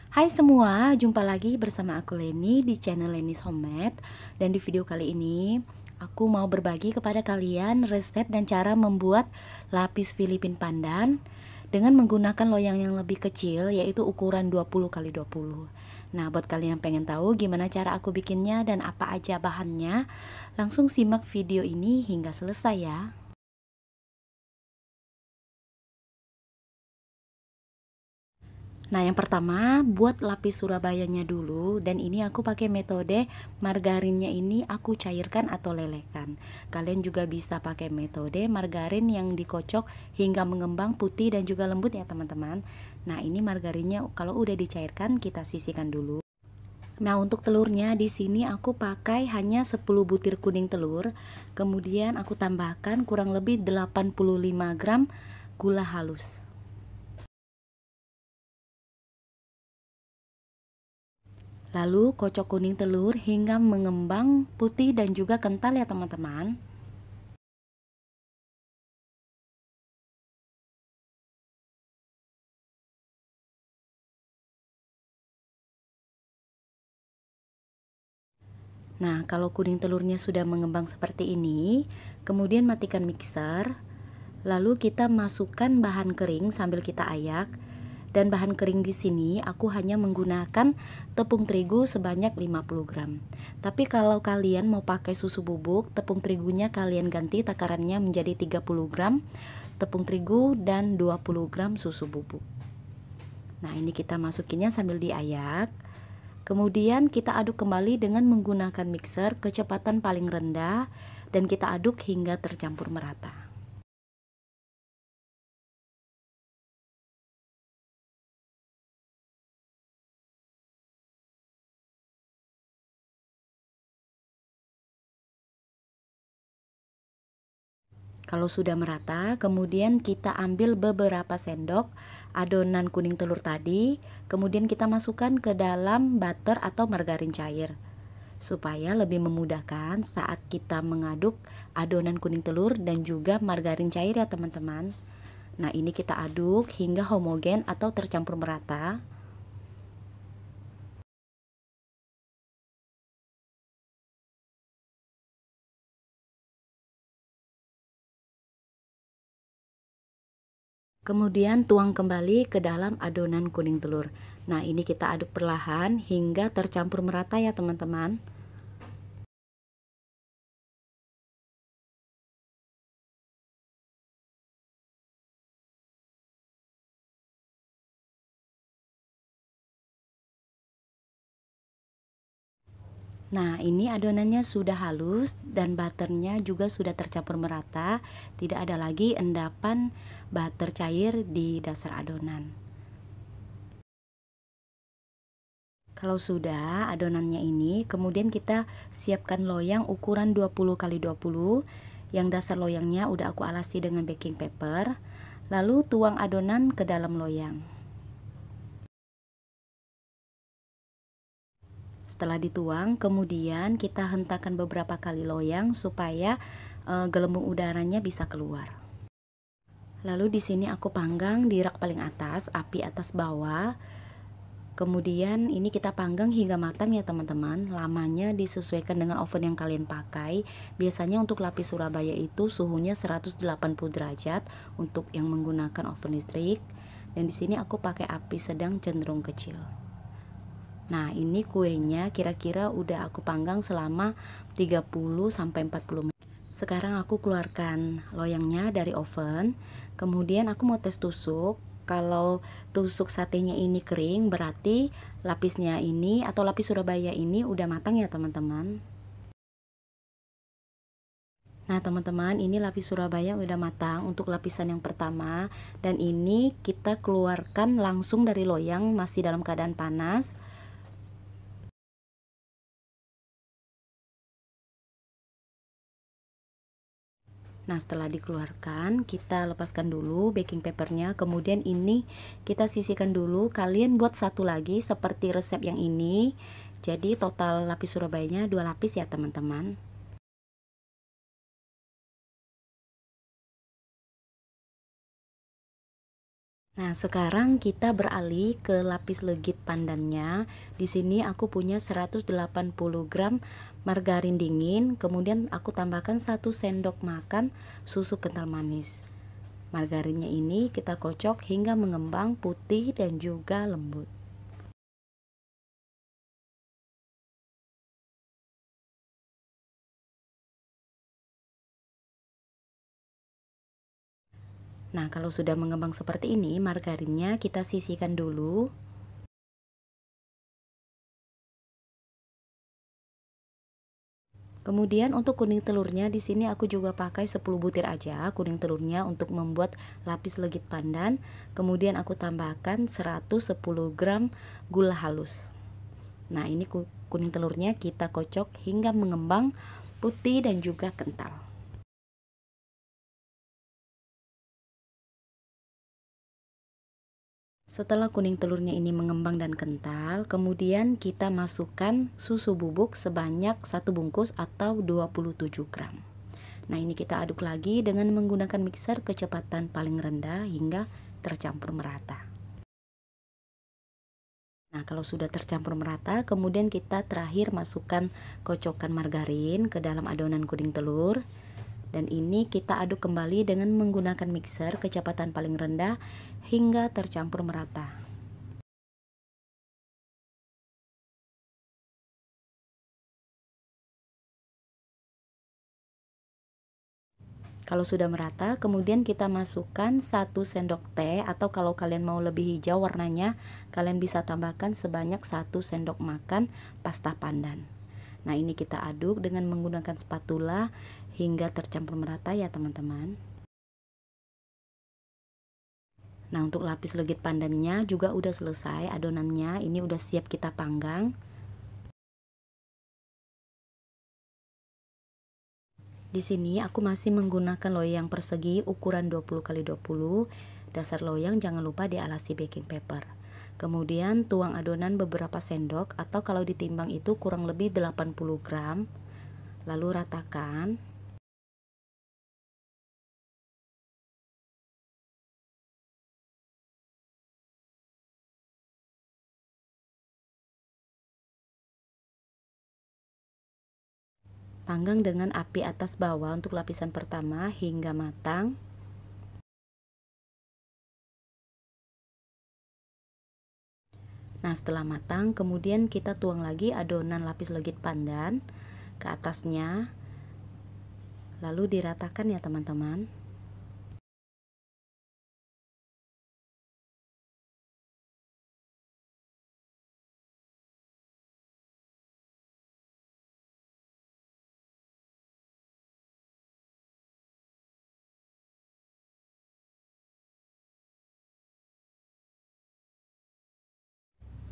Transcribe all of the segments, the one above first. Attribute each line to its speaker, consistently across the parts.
Speaker 1: Hai semua, jumpa lagi bersama aku Leni di channel Leni's Homemade. Dan di video kali ini aku mau berbagi kepada kalian resep dan cara membuat lapis Filipin pandan dengan menggunakan loyang yang lebih kecil, yaitu ukuran 20x20. Nah, buat kalian yang pengen tahu gimana cara aku bikinnya dan apa aja bahannya, langsung simak video ini hingga selesai ya. Nah, yang pertama buat lapis Surabayanya dulu, dan ini aku pakai metode margarinnya ini aku cairkan atau lelehkan. Kalian juga bisa pakai metode margarin yang dikocok hingga mengembang putih dan juga lembut ya teman-teman. Nah, ini margarinnya kalau udah dicairkan kita sisihkan dulu. Nah, untuk telurnya di sini aku pakai hanya 10 butir kuning telur. Kemudian aku tambahkan kurang lebih 85 gram gula halus. Lalu kocok kuning telur hingga mengembang putih dan juga kental ya teman-teman. Nah, kalau kuning telurnya sudah mengembang seperti ini, kemudian matikan mixer. Lalu kita masukkan bahan kering sambil kita ayak. Dan bahan kering di sini aku hanya menggunakan tepung terigu sebanyak 50 gram. Tapi kalau kalian mau pakai susu bubuk, tepung terigunya kalian ganti takarannya menjadi 30 gram tepung terigu dan 20 gram susu bubuk. Nah, ini kita masukinnya sambil diayak. Kemudian kita aduk kembali dengan menggunakan mixer kecepatan paling rendah dan kita aduk hingga tercampur merata. Kalau sudah merata, kemudian kita ambil beberapa sendok adonan kuning telur tadi, kemudian kita masukkan ke dalam butter atau margarin cair supaya lebih memudahkan saat kita mengaduk adonan kuning telur dan juga margarin cair ya teman-teman. Nah, ini kita aduk hingga homogen atau tercampur merata. Kemudian tuang kembali ke dalam adonan kuning telur. Nah, ini kita aduk perlahan hingga tercampur merata ya teman-teman. Nah, ini adonannya sudah halus dan butternya juga sudah tercampur merata. Tidak ada lagi endapan butter cair di dasar adonan. Kalau sudah adonannya ini, kemudian kita siapkan loyang ukuran 20x20. Yang dasar loyangnya udah aku alasi dengan baking paper. Lalu tuang adonan ke dalam loyang. Setelah dituang, kemudian kita hentakan beberapa kali loyang supaya gelembung udaranya bisa keluar. Lalu di sini aku panggang di rak paling atas, api atas bawah. Kemudian ini kita panggang hingga matang ya teman-teman. Lamanya disesuaikan dengan oven yang kalian pakai. Biasanya untuk lapis Surabaya itu suhunya 180 derajat untuk yang menggunakan oven listrik. Dan di sini aku pakai api sedang cenderung kecil. Nah, ini kuenya kira-kira udah aku panggang selama 30 sampai 40 menit. Sekarang aku keluarkan loyangnya dari oven. Kemudian aku mau tes tusuk. Kalau tusuk satenya ini kering, berarti lapisnya ini atau lapis Surabaya ini udah matang ya teman-teman. Nah teman-teman, ini lapis Surabaya udah matang untuk lapisan yang pertama. Dan ini kita keluarkan langsung dari loyang, masih dalam keadaan panas. Nah, setelah dikeluarkan, kita lepaskan dulu baking papernya. Kemudian ini kita sisihkan dulu. Kalian buat satu lagi seperti resep yang ini. Jadi total lapis Surabayanya 2 lapis ya teman-teman. Nah, sekarang kita beralih ke lapis legit pandannya. Di sini aku punya 180 gram margarin dingin, kemudian aku tambahkan 1 sendok makan susu kental manis. Margarinnya ini kita kocok hingga mengembang putih dan juga lembut. Nah, kalau sudah mengembang seperti ini, margarinnya kita sisihkan dulu. Kemudian untuk kuning telurnya di sini aku juga pakai 10 butir aja kuning telurnya untuk membuat lapis legit pandan. Kemudian aku tambahkan 110 gram gula halus. Nah, ini kuning telurnya kita kocok hingga mengembang putih dan juga kental. Setelah kuning telurnya ini mengembang dan kental, kemudian kita masukkan susu bubuk sebanyak 1 bungkus atau 27 gram. Nah, ini kita aduk lagi dengan menggunakan mixer kecepatan paling rendah hingga tercampur merata. Nah, kalau sudah tercampur merata, kemudian kita terakhir masukkan kocokan margarin ke dalam adonan kuning telur. Dan ini kita aduk kembali dengan menggunakan mixer kecepatan paling rendah hingga tercampur merata. Kalau sudah merata, kemudian kita masukkan 1 sendok teh, atau kalau kalian mau lebih hijau warnanya, kalian bisa tambahkan sebanyak 1 sendok makan pasta pandan. Nah, ini kita aduk dengan menggunakan spatula hingga tercampur merata ya teman-teman. Nah, untuk lapis legit pandannya juga udah selesai adonannya, ini udah siap kita panggang. Di sini aku masih menggunakan loyang persegi ukuran 20x20. Dasar loyang jangan lupa dialasi baking paper. Kemudian tuang adonan beberapa sendok, atau kalau ditimbang itu kurang lebih 80 gram. Lalu ratakan. Panggang dengan api atas bawah untuk lapisan pertama hingga matang. Nah, setelah matang, kemudian kita tuang lagi adonan lapis legit pandan ke atasnya. Lalu diratakan ya teman-teman.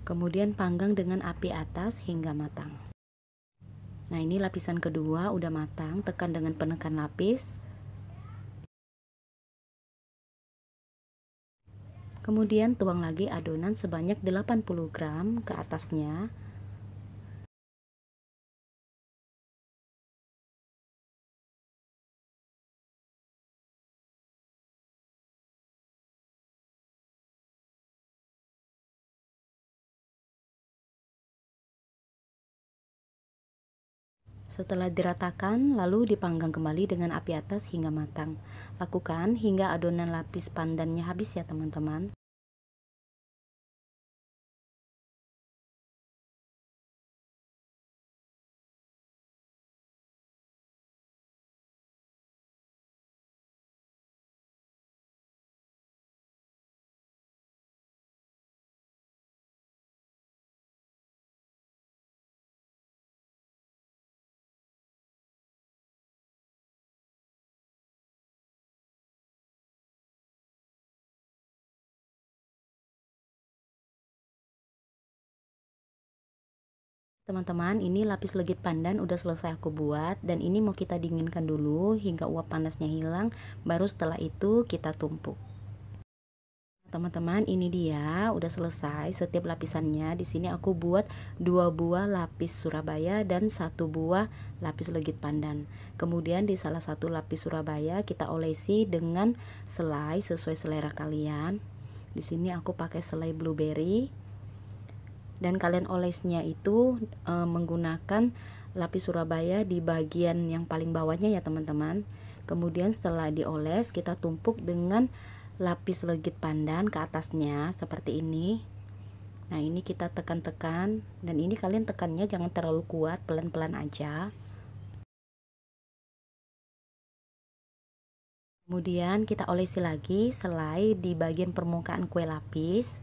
Speaker 1: Kemudian panggang dengan api atas hingga matang. Nah, ini lapisan kedua udah matang, tekan dengan penekan lapis. Kemudian tuang lagi adonan sebanyak 80 gram ke atasnya. Setelah diratakan, lalu dipanggang kembali dengan api atas hingga matang. Lakukan hingga adonan lapis pandannya habis ya teman-teman. Teman-teman, ini lapis legit pandan udah selesai aku buat, dan ini mau kita dinginkan dulu hingga uap panasnya hilang, baru setelah itu kita tumpuk. Teman-teman, ini dia udah selesai setiap lapisannya. Di sini aku buat 2 buah lapis Surabaya dan 1 buah lapis legit pandan. Kemudian di salah satu lapis Surabaya kita olesi dengan selai sesuai selera kalian. Di sini aku pakai selai blueberry. Dan kalian olesnya itu menggunakan lapis Surabaya di bagian yang paling bawahnya ya teman-teman. Kemudian setelah dioles, kita tumpuk dengan lapis legit pandan ke atasnya seperti ini. Nah, ini kita tekan-tekan, dan ini kalian tekannya jangan terlalu kuat, pelan-pelan aja. Kemudian kita olesi lagi selai di bagian permukaan kue lapis.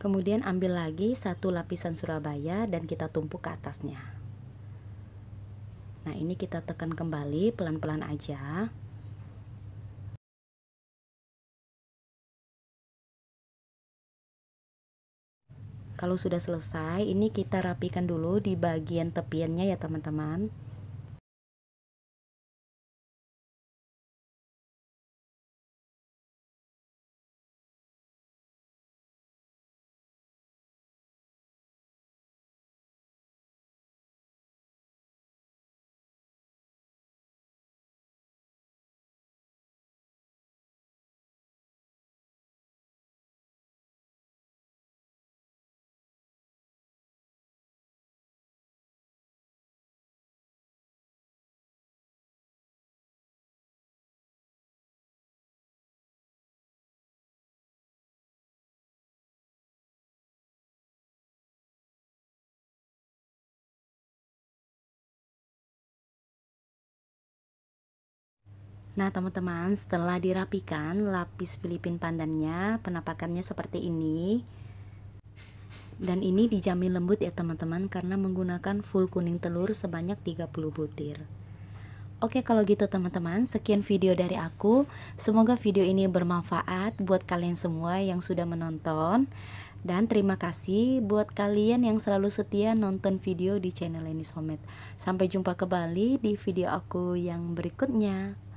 Speaker 1: Kemudian ambil lagi satu lapisan Surabaya dan kita tumpuk ke atasnya. Nah, ini kita tekan kembali pelan-pelan aja. Kalau sudah selesai, ini kita rapikan dulu di bagian tepiannya ya teman-teman. Nah teman-teman, setelah dirapikan lapis Filipin pandannya, penampakannya seperti ini. Dan ini dijamin lembut ya teman-teman, karena menggunakan full kuning telur sebanyak 30 butir. Oke, kalau gitu teman-teman, sekian video dari aku. Semoga video ini bermanfaat buat kalian semua yang sudah menonton. Dan terima kasih buat kalian yang selalu setia nonton video di channel Lenis Homemade. Sampai jumpa kembali di video aku yang berikutnya.